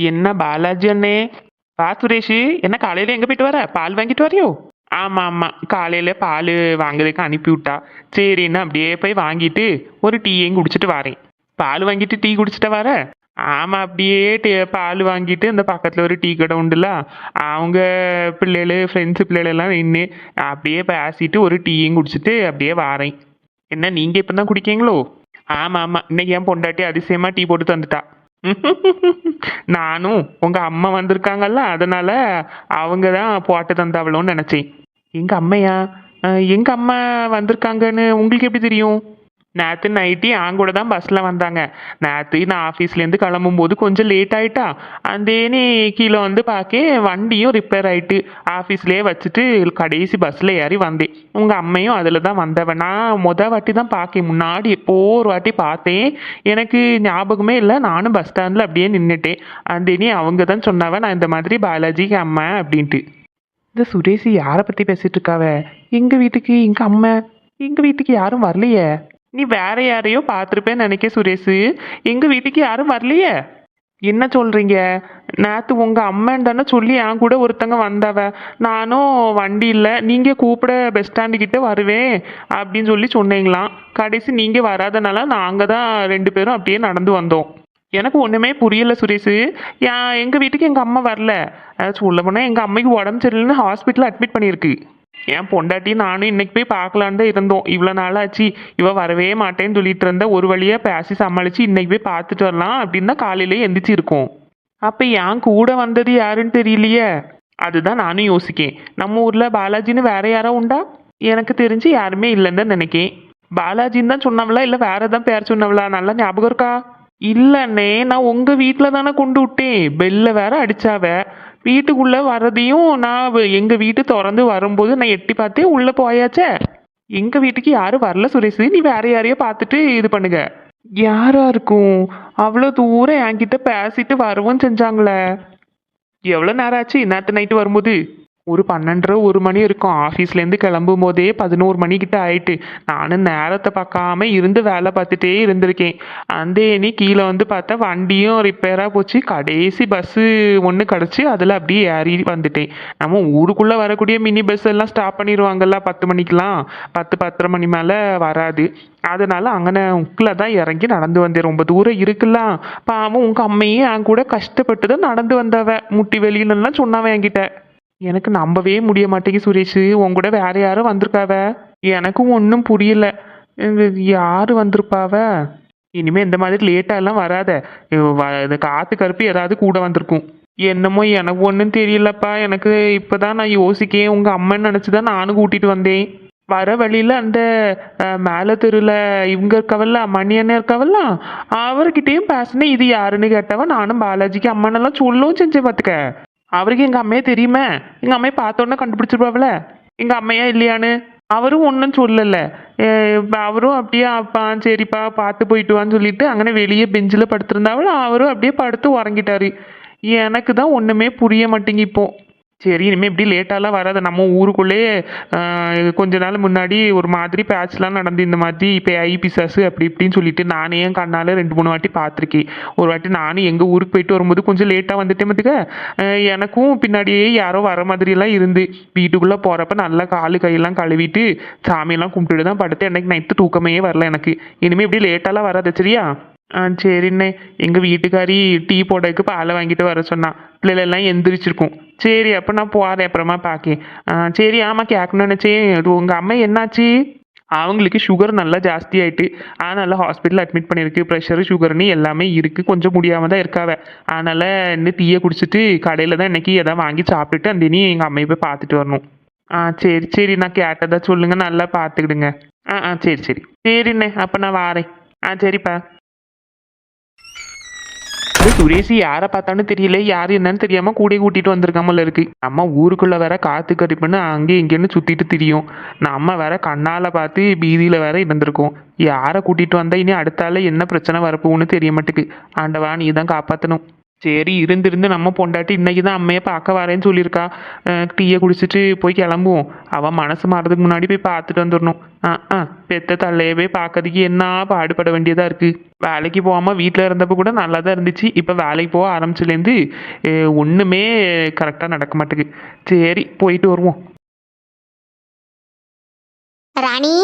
என்ன பாலாஜி அண்ணே? வா சுரேஷ், என்ன காலையில எங்க போயிட்டு வர? பால் வாங்கிட்டு வரையோ? ஆமா ஆமா, காலையில பால் வாங்குறதுக்கு அனுப்பி விட்டா. சரின்னு அப்படியே போய் வாங்கிட்டு ஒரு டீயையும் குடிச்சிட்டு வரேன். பால் வாங்கிட்டு டீ குடிச்சிட்டு வர. ஆமா, அப்படியே பால் வாங்கிட்டு இந்த பக்கத்துல ஒரு டீ கடை உண்டுல, அவங்க பிள்ளைகளு ஃப்ரெண்ட்ஸு பிள்ளைகள் எல்லாம் நின்று அப்படியே பேசிட்டு ஒரு டீயும் குடிச்சிட்டு அப்படியே வாரேன். என்ன நீங்க இப்பதான் குடிக்கீங்களோ? ஆமா ஆமா, இன்னைக்கு என் பொண்டாட்டி அதிசயமா டீ போட்டு தந்துட்டா. நானும் உங்க அம்மா வந்திருக்காங்கல்ல, அதனால அவங்க தான் போட்டு தந்தாவளோன்னு நினைச்சேன். எங்க அம்மையா? எங்க அம்மா வந்திருக்காங்கன்னு உங்களுக்கு எப்படி தெரியும்? நேற்று நைட்டு என் கூட தான் பஸ்ஸில் வந்தாங்க. நேற்று நான் ஆஃபீஸ்லேருந்து கிளம்பும்போது கொஞ்சம் லேட் ஆயிட்டா. அந்தேனி கீழே வந்து பார்க்க வண்டியும் ரிப்பேர் ஆயிட்டு ஆஃபீஸ்லேயே வச்சுட்டு கடைசி பஸ்ஸில் ஏறி வந்தேன். உங்கள் அம்மையும் அதில் தான் வந்தவன். நான் வாட்டி தான் பார்க்கேன், முன்னாடி எப்போ ஒரு வாட்டி பார்த்தேன். எனக்கு ஞாபகமே இல்லை. நானும் பஸ் ஸ்டாண்டில் அப்படியே நின்றுட்டேன். அந்தேனி அவங்க தான் சொன்னாவ நான் இந்த மாதிரி பாலாஜிக்கு அம்மா அப்படின்ட்டு. இந்த சுரேஷ் யாரை பற்றி பேசிட்டு இருக்காவ? எங்கள் வீட்டுக்கு எங்கள் அம்மா, எங்கள் வீட்டுக்கு யாரும் வரலையே. நீ வேற யாரையோ பார்த்துருப்பேன்னு நினைக்க சுரேஷ். எங்கள் வீட்டுக்கு யாரும் வரலையே. என்ன சொல்கிறீங்க? நேற்று உங்கள் அம்மன் தானே சொல்லி என் கூட ஒருத்தங்க வந்தவ. நானும் வண்டி இல்லை, நீங்கள் கூப்பிட பஸ் ஸ்டாண்டுக்கிட்ட வருவேன் அப்படின்னு சொல்லி சொன்னீங்களாம். கடைசி நீங்கள் வராதனால நாங்கள் தான் 2 பேரும் அப்படியே நடந்து வந்தோம். எனக்கு ஒன்றுமே புரியல சுரேஷ். எங்கள் வீட்டுக்கு எங்கள் அம்மா வரல. சொல்ல போனால் எங்கள் அம்மைக்கு உடம்பு சரியில்லைன்னு ஹாஸ்பிட்டலில் அட்மிட் பண்ணியிருக்கு. என் பொண்டாட்டி நானும் இன்னைக்கு போய் பார்க்கலான்னு தான் இருந்தோம். இவ்வளோ நாள் ஆச்சு, இவ வரவே மாட்டேன்னு சொல்லிட்டு இருந்த. ஒரு வழியாக பேசி சமாளித்து இன்னைக்கு போய் பார்த்துட்டு வரலாம் அப்படின்னு தான் காலையிலேயே எந்திரிச்சு இருக்கோம். அப்போ என் கூட வந்தது யாருன்னு தெரியலையே. அதுதான் நானும் யோசிக்கேன். நம்ம ஊரில் பாலாஜின்னு வேற யாரோ உண்டா? எனக்கு தெரிஞ்சு யாருமே இல்லைன்னு தான் நினைக்கேன். பாலாஜின்னு தான் சொன்னவளா இல்லை வேற ஏதாவது பேர் சொன்னவளா? நல்லா ஞாபகம் இருக்கா? இல்லண்ணே, நான் உங்க வீட்டில் தானே கொண்டு விட்டேன். பெல்ல வேற அடிச்சாவ. வீட்டுக்குள்ள வர்றதையும் நான் எங்க வீட்டு திறந்து வரும்போது நான் எட்டி பார்த்தே உள்ள போயாச்சே. எங்க வீட்டுக்கு யாரும் வரல சுரேஷ். நீ வேற யாரையோ பார்த்துட்டு இது பண்ணுங்க. யாரா இருக்கும்? அவ்வளோ தூரம் என்கிட்ட பேசிட்டு வரவும் செஞ்சாங்களே. எவ்வளோ நேரம் ஆச்சு நேற்று நைட்டு வரும்போது? ஒரு 12:30 1 மணி இருக்கும். ஆஃபீஸ்லேருந்து கிளம்பும் போதே 11 மணிக்கிட்ட ஆயிட்டு. நானும் நேரத்தை பார்க்காம இருந்து வேலை பார்த்துட்டே இருந்திருக்கேன். அந்தேனி கீழே வந்து பார்த்தா வண்டியும் ரிப்பேராக போச்சு. கடைசி பஸ்ஸு ஒன்று கிடச்சி அதில் அப்படியே ஏறி வந்துட்டேன். நம்ம ஊருக்குள்ளே வரக்கூடிய மினி பஸ் எல்லாம் ஸ்டாப் பண்ணிடுவாங்கல்ல 10 மணிக்கெலாம். 10-10:30 மணி மேலே வராது. அதனால அங்கே உக்கில் தான் இறங்கி நடந்து வந்தேன். ரொம்ப தூரம் இருக்குல்ல. பாவம் உங்கள் அம்மையும் என் கூட கஷ்டப்பட்டு தான் நடந்து வந்தவ. முட்டி வெளியிலலாம் சொன்னாவ என்கிட்ட. எனக்கு நம்பவே முடிய மாட்டேங்குது சுரேஷ். உன் கூட வேற யாரும் வந்திருக்காவ? எனக்கும் ஒன்றும் புரியல. யாரு வந்திருப்பாவ? இனிமே இந்த மாதிரி லேட்டா எல்லாம் வராத. இந்த காத்து கருப்பு ஏதாவது கூட வந்திருக்கும். என்னமோ எனக்கு ஒன்றும் தெரியலப்பா. எனக்கு இப்பதான் நான் யோசிக்கேன். உங்க அம்மன் நினைச்சுதான் நானும் கூட்டிட்டு வந்தேன். வர வழியில அந்த மேல தெருல இவங்க இருக்கவல்ல, மணி அண்ணன் இருக்கவல்ல, அவர்கிட்டயும் பேசினேன். இது யாருன்னு கேட்டவ நானும் பாலாஜிக்கு அம்மனெல்லாம் சொல்லவும் செஞ்சேன் பார்த்துக்க. அவருக்கு எங்கள் அம்மையே தெரியுமே. எங்கள் அம்மையை பார்த்தோன்னே கண்டுபிடிச்சிருப்பாவில எங்கள் அம்மையா இல்லையான்னு. அவரும் ஒன்றும் சொல்லலை. அவரும் அப்படியே அப்பா சரிப்பா பார்த்து போயிட்டு வான்னு சொல்லிட்டு அங்கே வெளியே பெஞ்சில் படுத்திருந்தாவில் அவரும் அப்படியே படுத்து உறங்கிட்டாரு. எனக்கு தான் ஒன்றுமே புரிய மாட்டேங்கி இப்போ. சரி, இனிமேல் இப்படி லேட்டாலாம் வராது. நம்ம ஊருக்குள்ளேயே கொஞ்ச நாள் முன்னாடி ஒரு மாதிரி பேட்ச்லாம் நடந்து இந்த மாதிரி இப்போ ஐபிசாஸு அப்படி இப்படின்னு சொல்லிட்டு நானே என் கண்ணால் 2-3 வாட்டி பார்த்துருக்கேன். ஒரு வாட்டி நானும் எங்கள் ஊருக்கு போயிட்டு வரும்போது கொஞ்சம் லேட்டாக வந்துட்டேன் பார்த்துக்க. எனக்கும் பின்னாடியே யாரோ வர மாதிரிலாம் இருந்து வீட்டுக்குள்ளே போகிறப்ப நல்லா காலு கையெல்லாம் கழுவிட்டு சாமியெல்லாம் கும்பிட்டுட்டு தான் படுத்து. எனக்கு நைட்டு தூக்கமே வரல எனக்கு. இனிமேல் இப்படி லேட்டாலாம் வராது சரியா? சரிண்ணே. எங்கள் வீட்டுக்காரி டீ போடக்கு பாலை வாங்கிட்டு வர சொன்னான். பிள்ளைகளெல்லாம் எந்திரிச்சிருக்கும். சரி, அப்போ நான் போகிறேன், அப்புறமா பார்க்கேன். சரி, ஆமாம் கேட்கணும்னு நினச்சேன். உங்கள் அம்மா என்னாச்சு? அவங்களுக்கு சுகர் நல்லா ஜாஸ்தி ஆயிட்டு. அதனால ஹாஸ்பிட்டல் அட்மிட் பண்ணியிருக்கு. ப்ரெஷரு சுகர்னு எல்லாமே இருக்குது. கொஞ்சம் முடியாமல் தான் இருக்காவ. அதனால் இன்னும் டீயை குடிச்சிட்டு கடையில் தான் இன்னைக்கு எதாவது வாங்கி சாப்பிட்டுட்டு அந்த இனி எங்கள் அம்மையை போய் பார்த்துட்டு வரணும். சரி சரி, நான் கேட்டதா சொல்லுங்கள், நல்லா பார்த்துக்கிடுங்க. சரி சரி சரிண்ணே, அப்போ நான் வாரேன். சரிப்பா. சுரேஷ் யாரை பார்த்தான்னு தெரியல, யார் என்னன்னு தெரியாம கூட கூட்டிட்டு வந்திருக்காமல இருக்கு. நம்ம ஊருக்குள்ள வேற காத்து கறிப்புன்னு அங்கே இங்கேன்னு சுத்திட்டு திரியும். நம்ம வேற கண்ணால பார்த்து பீதியில வேற இருந்திருக்கோம். யாரை கூட்டிட்டு வந்தா இனி அடுத்தால என்ன பிரச்சனை வரப்போன்னு தெரிய மாட்டுக்கு. ஆண்டவா நீ தான் காப்பாற்றணும். சரி இருந்திருந்து நம்ம பொண்டாட்டி இன்னைக்கு தான் அம்மையை பார்க்க வரேன்னு சொல்லியிருக்கா. டீயை குடிச்சிட்டு போய் கிளம்புவோம். அவன் மனசு மாறதுக்கு முன்னாடி போய் பார்த்துட்டு வந்துடணும். பெத்த தள்ளைய போய் பார்க்கறதுக்கு என்ன பாடுபட வேண்டியதாக இருக்குது. வேலைக்கு போகாமல் வீட்டில் இருந்தப்போ கூட நல்லா தான் இருந்துச்சு. இப்போ வேலைக்கு போக ஆரம்பிச்சுலேருந்து ஒன்றுமே கரெக்டாக நடக்க மாட்டேங்குது. சரி போயிட்டு வருவோம். ராணி,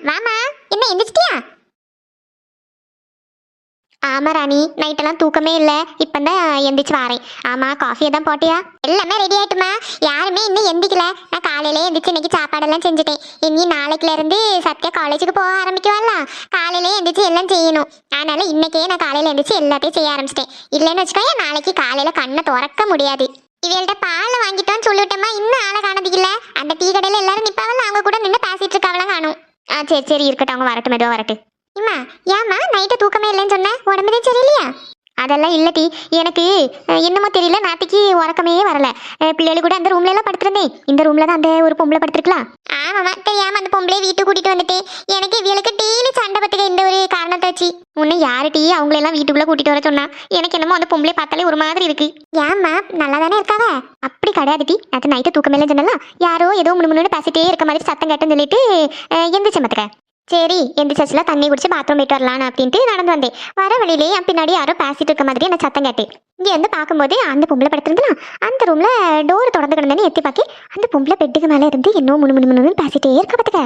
வாமா. என்ன எந்திரிச்சிட்டியா? ஆமா ராணி, நைட்டெல்லாம் தூக்கமே இல்லை. இப்போதான் எந்திரிச்சு வரேன். ஆமா, காஃபியை தான் போட்டியா? எல்லாமே ரெடி ஆயிட்டுமா. யாருமே இன்னும் எந்திக்கல. நான் காலையிலே எந்திரிச்சு இன்னைக்கு சாப்பாடெல்லாம் செஞ்சுட்டேன். இனி நாளைக்குல இருந்து சத்யா காலேஜுக்கு போக ஆரம்பிக்குவாள்ல, காலையிலே எந்திரிச்சு எல்லாம் செய்யணும். அதனால இன்னைக்கே நான் காலையில எந்திரிச்சு எல்லாத்தையும் செய்ய ஆரம்பிச்சிட்டேன். இல்லைன்னு வச்சுக்கோங்க, நாளைக்கு காலையில கண்ணை திறக்க முடியாது. இவள்கிட்ட பாலை வாங்கிட்டோன்னு சொல்லிவிட்டோமா, இன்னும் ஆளை காணது இல்லை. அந்த டீ கடையில் எல்லாரும் நிற்பாவல, அவங்க கூட நின்று பேசிட்டு இருக்காவெல்லாம் காணும். சரி சரி இருக்கட்டும், அவங்க வரட்டும், மெதுவாக வரட்டும். இம்மா, ஏம்மா நைட்டு தூக்கமே இல்லைன்னு சொன்னேன்? உடம்புதான் சரியில்லையா? அதெல்லாம் இல்லை டி, எனக்கு என்னமோ தெரியல, நாளைக்கு உறக்கமே வரல. பிள்ளைகள் கூட அந்த ரூம்ல எல்லாம் படுத்துருந்தேன். இந்த ரூம்ல தான் அந்த ஒரு பொம்பளை படுத்துருக்கலாம். ஆமாம்மா, தெரியாம அந்த பொம்பளையை வீட்டுக்கு கூட்டிட்டு வந்துட்டேன். எனக்கு இவளுக்கு டீனு சண்டை பத்துக்க இந்த ஒரு காரணத்தை வச்சு. உன்னை யாரு டீ அவங்களெல்லாம் வீட்டுக்குள்ள கூட்டிட்டு வர சொன்னா? எனக்கு என்னமோ அந்த பொம்பளை பார்த்தாலே ஒரு மாதிரி இருக்கு. ஏம்மா, நல்லா தானே இருக்காவ? அப்படி கிடையாது டி, அது நைட்டு தூக்கமே இல்லைன்னு சொன்னலாம். யாரோ ஏதோ முன்னு பேசிட்டே இருக்க மாதிரி சத்தம் கேட்டுன்னு சொல்லிட்டு எந்திரிச்சு மத்துக்க. சரி எந்திரிச்சாச்சுல, தண்ணி குடிச்சு பாத்ரூம் போயிட்டு வரலான்னு அப்படின்ட்டு நடந்து வந்தேன். வர வழியிலே என் பின்னாடி யாரோ பேசிட்டு இருக்க மாதிரி என்ன சத்தம் கேட்டேன். இங்கே வந்து பார்க்கும்போது அந்த பொம்பளை படுத்திருந்தா. அந்த ரூம்ல டோர் தொடர்ந்து கிடந்தேன்னு எத்தி பார்த்து அந்த பொம்பளை பெட்டுக்கு மேலே இருந்து இன்னும் முன்னு பேசிட்டே இருக்க பார்த்துக்க.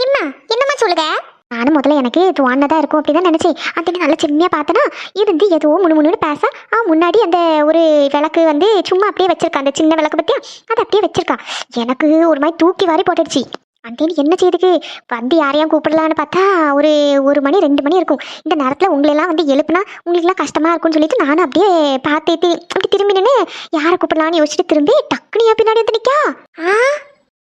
இம்மா, என்னம்மா சொல்லுங்க? நானும் முதல்ல எனக்கு துவானதான் இருக்கும் அப்படிதான் நினைச்சேன். அந்த நல்லா செம்மையா பார்த்தனா இருந்து ஏதோ முன்னு பேச முன்னாடி அந்த ஒரு விளக்கு வந்து சும்மா அப்படியே வச்சிருக்கா. அந்த சின்ன விளக்கு பத்தியா அதை அப்படியே வச்சிருக்கா. எனக்கு ஒரு மாதிரி தூக்கி வாரி போட்டுடுச்சு. அந்தேனி என்ன செய்யுதுக்கு வந்து யாரையும் கூப்பிடலான்னு பார்த்தா ஒரு மணி 2 மணி இருக்கும். இந்த நேரத்தில் உங்களெல்லாம் வந்து எழுப்புனா உங்களுக்குலாம் கஷ்டமா இருக்கும்னு சொல்லிட்டு நானும் அப்படியே பார்த்து அப்படி திரும்பி நின்று யாரை கூப்பிடலான்னு யோசிச்சுட்டு திரும்பி டக்குனியா பின்னாடி வந்து நிற்கா.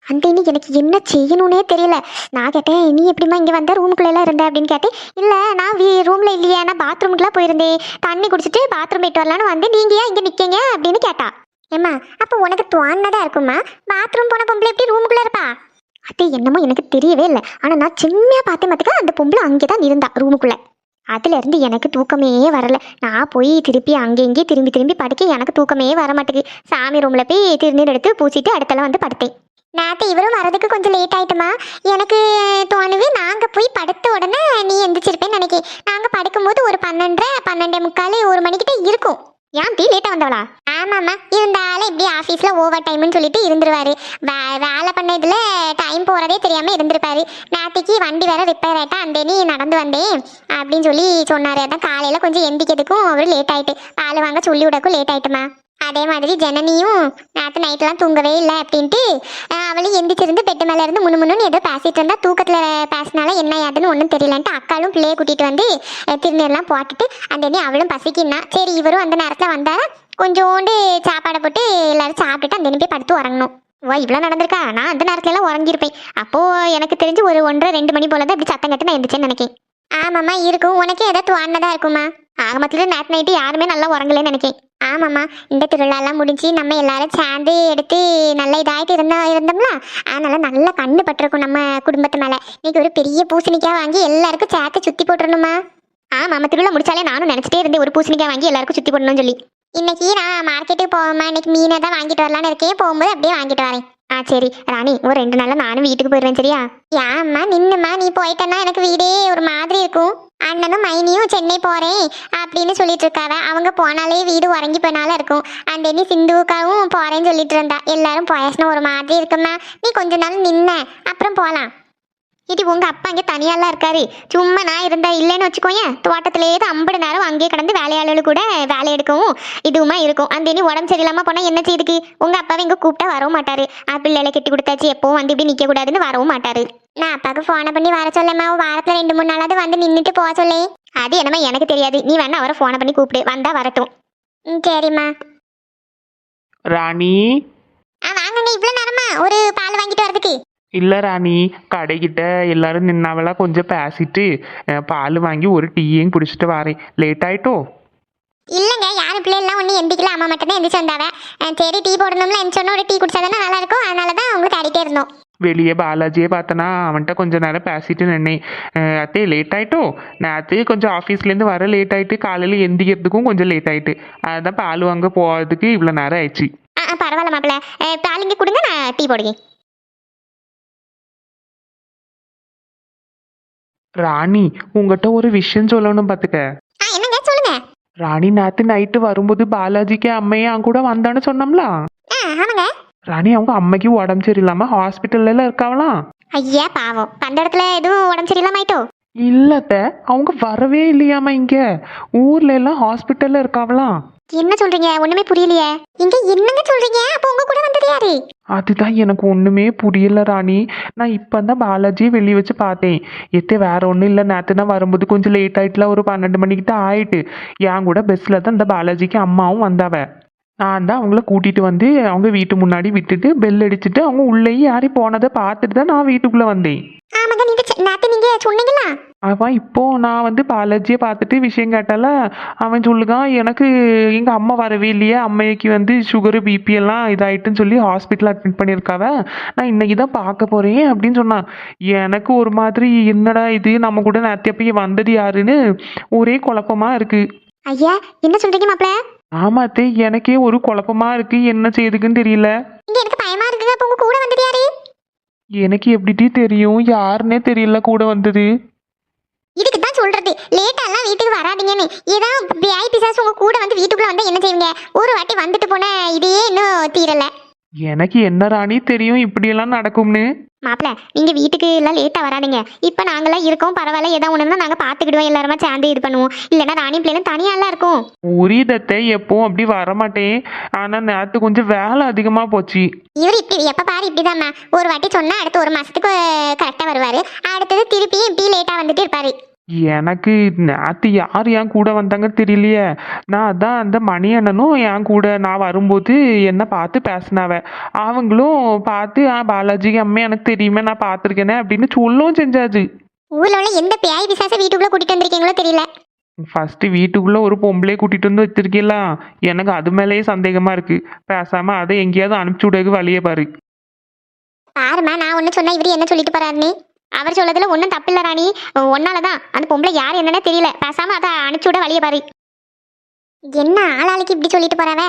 அந்தேனி எனக்கு என்ன செய்யணும்னே தெரியல. நான் கேட்டேன், நீ எப்படிமா இங்கே வந்த, ரூமுக்குள்ளெல்லாம் இருந்த அப்படின்னு கேட்டேன். இல்லை நான் ரூமில் இல்லையா, நான் பாத்ரூமுக்குலாம் போயிருந்தேன். தண்ணி குடிச்சிட்டு பாத்ரூம் போயிட்டு வரலான்னு வந்து நீங்கள் ஏன் இங்கே நிற்கீங்க அப்படின்னு கேட்டா. ஏம்மா, அப்போ உனக்கு துவானதான் இருக்குமா? பாத்ரூம் போன பொம்பளை எப்படி ரூமுக்குள்ளே இருப்பா? அது என்னமோ எனக்கு தெரியவே இல்லை. ஆனால் நான் செம்மையாக பார்த்தேன் பார்த்துக்க, அந்த பொம்பளை அங்கே தான் இருந்தா ரூமுக்குள்ளே. அதுலேருந்து எனக்கு தூக்கமே வரல. நான் போய் திருப்பி அங்கே இங்கே திரும்பி படுக்க எனக்கு தூக்கமே வர மாட்டேங்குது. சாமி ரூமில் போய் திருநீர் எடுத்து பூசிட்டு அடுத்தலாம் வந்து படுத்தேன். நேற்று இவரும் வரதுக்கு கொஞ்சம் லேட் ஆகிட்டுமா. எனக்கு தோணுது நாங்கள் போய் படுத்த உடனே நீ எந்திரிச்சிருப்பேன்னு நினைக்கிறேன். நாங்கள் படுக்கும்போது ஒரு 12:30 12:45 1 மணிக்கிட்ட இருக்கும். ஏன் டீ லேட்டாக வந்தவளா? ஆமாம்மா, இருந்தாலும் இப்படி ஆஃபீஸில் ஓவர் டைம்னு சொல்லிட்டு இருந்துருவாரு. வேலை பண்ண இதில் டைம் போகிறதே தெரியாமல் இருந்திருப்பாரு. நேற்றுக்கு வண்டி வேற ரிப்பேர் ஆகிட்டா, அந்த நீ நடந்து வந்தேன் அப்படின்னு சொல்லி சொன்னார். அதான் காலையில் கொஞ்சம் எந்திக்கிறதுக்கும் அவர் லேட் ஆகிட்டு, பால் வாங்க சொல்லி விடக்கும் லேட் ஆகிட்டுமா. அதே மாதிரி ஜனனியும் நேற்று நைட்லாம் தூங்கவே இல்லை அப்படின்ட்டு அவளும் எந்திரிச்சிருந்து பெட்டு மேலே இருந்து முன்னு ஏதோ பேசிட்டு இருந்தா. தூக்கத்தில் பேசினால என்ன யாதுன்னு ஒன்றும் தெரியலன்ட்டு அக்காலும் பிள்ளையை கூட்டிகிட்டு வந்து திருநீர்லாம் போட்டுட்டு அந்த நீ அவளும் பசிக்கினா. சரி இவரும் அந்த நேரத்தில் வந்தால் கொஞ்சோண்டு சாப்பாடை போட்டு எல்லாரும் சாப்பிட்டுட்டு அந்த போய் படுத்து உறங்கணும். இவ்வளோ நடந்திருக்கா? நான் அந்த நேரத்துலலாம் உறங்கியிருப்பேன். அப்போது எனக்கு தெரிஞ்சு ஒரு 1:30 2 மணி போல தான் இப்படி சத்தம் கட்டு நான் எந்திரிச்சேன்னு நினைக்கேன். ஆமாம்மா இருக்கும். உனக்கே ஏதாவது துவானதாக இருக்குமா? ஆக மொத்தத்தில் நேற்று நைட்டு யாருமே நல்லா உறங்கலன்னு நினைக்கேன். ஆமாம்மா, இந்த திருவிழாலாம் முடிஞ்சு நம்ம எல்லாரும் சேர்ந்து எடுத்து நல்ல இதாகிட்டு இருந்தோம்ல, அதனால நல்லா கண்ணு பட்டிருக்கும் நம்ம குடும்பத்து மேலே. இன்னைக்கு ஒரு பெரிய பூசணிக்காய் வாங்கி எல்லாருக்கும் சேர்த்து சுற்றி போட்டுருணுமா? ஆமாம், திருவிழா முடிச்சாலே நானும் நினச்சிட்டே இருந்தேன் ஒரு பூசணிக்காய் வாங்கி எல்லாருக்கும் சுற்றி போடணும்னு சொல்லி. இன்னைக்கு நான் மார்க்கெட்டுக்கு போவோம்மா. இன்னைக்கு மீனை தான் வாங்கிட்டு வரலான்னு இருக்கேன். போகும்போது அப்படியே வாங்கிட்டு வரேன். சரி ராணி, ஒரு 2 நாளில் நானும் வீட்டுக்கு போயிடுவேன். சரியா? ஏம்மா நின்னுமா, நீ போயிட்டேன்னா எனக்கு வீடே ஒரு மாதிரி இருக்கும். அண்ணனும் மைனியும் சென்னை போகிறேன் அப்படின்னு சொல்லிட்டு இருக்காவ. அவங்க போனாலே வீடு உறங்கி போனாலும் இருக்கும். அந்த நீ சிந்துவுக்காவும் போகிறேன்னு சொல்லிட்டு இருந்தா. எல்லாரும் போயாச்சுன்னா ஒரு மாதிரி இருக்குமா. நீ கொஞ்ச நாள் நின்ன அப்புறம் போகலாம். இது உங்கள் அப்பா அங்கே தனியாலாம் இருக்காரு. சும்மா நான் இருந்தா இல்லைன்னு வச்சுக்கோங்க, தோட்டத்திலேயே தான் 50 நேரம் அங்கேயே கடந்து வேலையாளர்கள் கூட வேலை எடுக்கவும் இதுவுமா இருக்கும். அந்த நீ உடம்பு சரியில்லாமல் போனால் என்ன செய்யுதுக்கு? உங்கள் அப்பாவை இங்கே கூப்பிட்டா வரவும் மாட்டார். பிள்ளைகளை கட்டி கொடுத்தாச்சு, எப்போவும் வந்து இப்படி நிற்கக்கூடாதுன்னு வரவும் மாட்டார். நான் அப்பாவுக்கு ஃபோனை பண்ணி வர சொல்லம்மா. வாரத்தில் 2-3 நாளாவது வந்து நின்றுட்டு போக சொல்லே. அது என்னமா எனக்கு தெரியாது. நீ வேணா அவரை ஃபோனை பண்ணி கூப்பிடு, வந்தா வரட்டும். சரிம்மா. ராணி, வாங்கங்க. இவ்வளோ நேரமா ஒரு பால் வாங்கிட்டு வரதுக்கு? இல்லை ராணி, கடைக்கிட்ட எல்லாரும் நின்னாவெல்லாம் கொஞ்சம் பேசிட்டு பால் வாங்கி ஒரு டீயையும் குடிச்சிட்டு வரேன். லேட் ஆயிட்டோ? இல்லைங்க, யாரும் பிள்ளைலாம் ஒன்றும் எந்திக்கல. அம்மா மட்டும் தான் எந்திரிச்சு வந்தாவ. சரி டீ போடணும்ல, எந்திரிச்சோன்னா ஒரு டீ குடிச்சாதானே நல்லா இருக்கும். அதனால தான் உங்களுக்கு அடிட்டே இருந்தோம். வெளியே பாலாஜியே பார்த்தனா அவன்கிட்ட கொஞ்ச நேரம் பேசிட்டு நின்னேன். அத்தே லேட் ஆயிட்டோ, நேற்று கொஞ்சம் ஆஃபீஸ்லேருந்து வர லேட் ஆயிட்டு, காலையில் எந்திக்கிறதுக்கும் கொஞ்சம் லேட் ஆயிட்டு, அதுதான் பால் வாங்க போகிறதுக்கு இவ்வளோ நேரம் ஆயிடுச்சு. பரவாயில்ல மாப்பிள்ள, பால் இங்கே கொடுங்க, நான் டீ போடுங்க. ராணி, உங்ககிட்ட ஒரு விஷயம் சொல்லணும் பார்த்துக்க. என்னங்க சொல்லுங்க. ராணி, நேற்று நைட்டு வரும்போது பாலாஜிக்கு அம்மையே அவங்க கூட வந்தான்னு சொன்னோம்ல. ஆமாங்க. ராணி, அவங்க அம்மைக்கு உடம்பு சரியில்லாம ஹாஸ்பிட்டல்ல இருக்காவலாம். ஐயா பாவம், அந்த இடத்துல எதுவும் உடம்பு சரியில்லாம ஆயிட்டோ? இல்லத்த, அவங்க வரவே இல்லையாமா இங்க. ஊர்ல எல்லாம் ஹாஸ்பிட்டல்ல இருக்காவலாம். என்ன சொல்றீங்க? ஒண்ணுமே புரியலையே. இங்க என்னங்க சொல்றீங்க? அப்ப உங்க கூட வந்தது யாரு? அதுதான் எனக்கு ஒண்ணுமே புரியல ராணி. நான் இப்பதான் பாலாஜியை வெளியே வச்சு பார்த்தேன். வேற ஒன்றும் இல்லை, நேற்று தான் வரும்போது கொஞ்சம் லேட் ஆயிட்டுல, ஒரு 12 மணிக்கிட்ட ஆயிட்டு. என் கூட பஸ்ல தான் இந்த பாலாஜிக்கு அம்மாவும் வந்தாவ. நான் தான் அவங்கள கூட்டிட்டு வந்து அவங்க வீட்டு முன்னாடி விட்டுட்டு பெல் அடிச்சுட்டு அவங்க உள்ளேயே யாரி போனதை பார்த்துட்டு தான் நான் வீட்டுக்குள்ள வந்தேன். ஆமாங்க, நீங்க சொன்னீங்களா? அவன் இப்போ நான் வந்து பாலாஜியை பார்த்துட்டு விஷயம் கேட்டால அவன் சொல்லுகான், எனக்கு எங்கள் அம்மா வரவே இல்லையே, அம்மைக்கு வந்து சுகரு பிபி எல்லாம் இதாயிட்டுன்னு சொல்லி ஹாஸ்பிட்டல் அட்மிட் பண்ணியிருக்காவ, நான் இன்னைக்கு தான் பார்க்க போகிறேன் அப்படின்னு சொன்னான். எனக்கு ஒரு மாதிரி என்னடா இது, நம்ம கூட நேற்று வந்தது யாருன்னு ஒரே குழப்பமா இருக்கு. ஐயா, என்ன சொல்றீங்க மாப்பிள்ள? ஆமாத்தே, எனக்கே ஒரு குழப்பமா இருக்கு, என்ன செய்யுதுக்குன்னு தெரியல. எனக்கு பயமா இருக்குங்க. அப்ப உங்க கூட வந்தது யாரு? எனக்கு எப்படிட்டி தெரியும்? யாருன்னே தெரியல கூட வந்தது. இதுக்கு தான் சொல்றது, லேட்டா எல்லாம் வீட்டுக்கு வராதீங்கன்னு. ஏதாவது பேய் பிசாசு உங்க கூட வந்து வீட்டுக்குள்ள வந்தா என்ன செய்வீங்க? ஒரு வாட்டி வந்துட்டு போன இதையே இன்னும் தீரல. எனக்கு என்ன ராணி தெரியும் இப்படியெல்லாம் நடக்கும்னு? மாப்பிள்ள, நீங்க வீட்டுக்கு எல்லாம் லேட்டா வராதீங்க. இப்ப நாங்களாம் இருக்கோம், பரவாயில்ல, ஏதாவது ஒண்ணுன்னா நாங்க பாத்துக்கிடுவோம், எல்லாருமா சேர்ந்து இது பண்ணுவோம். இல்லைன்னா ராணி பிள்ளைகளும் தனியா எல்லாம் இருக்கும். உரிதத்தை எப்பவும் அப்படி வரமாட்டேன். ஆனா நேற்று கொஞ்சம் வேலை அதிகமா போச்சு. இவர் இப்படி எப்ப பாரு இப்படிதாம்மா. ஒரு வாட்டி சொன்னா அடுத்து ஒரு மாசத்துக்கு கரெக்டா வருவாரு, அடுத்தது திருப்பி இப்படி லேட்டா வந்துட்டு இருப்பாரு. எனக்கு நேற்று யார் என் கூட வந்தாங்கன்னு தெரியலையே. நான் அதான் அந்த மணி அண்ணனும் என் கூட நான் வரும்போது என்னை பார்த்து பேசினாவ. அவங்களும் பார்த்து பாலாஜிக்கு அம்மா எனக்கு தெரியுமே, நான் பார்த்துருக்கேனே அப்படின்னு சொல்லவும் செஞ்சாச்சு. ஊர்ல உள்ள எந்த பேய் பிசாச வீட்டுக்குள்ள கூட்டிட்டு வந்திருக்கீங்களோ தெரியல. ஃபர்ஸ்ட் வீட்டுக்குள்ள ஒரு பொம்பளையை கூட்டிட்டு வந்து வச்சிருக்கீங்களா, எனக்கு அது மேலேயே சந்தேகமா இருக்கு. பேசாம அதை எங்கேயாவது அனுப்பிச்சு விடக்கு வழியே பாரு. பாருமா, நான் ஒண்ணு சொன்னா இவரு என்ன சொல்லிட்டு போறாருன்னு. அவர் சொல்லதுல ஒன்றும் தப்பில்ல ராணி, ஒன்னாலதான் அந்த பொம்பளை யார் என்னன்னே தெரியல. பேசாம அதை அனுப்பிச்சு விட வழிய பாரு. என்ன ஆளாளுக்கு இப்படி சொல்லிட்டு போறாவ?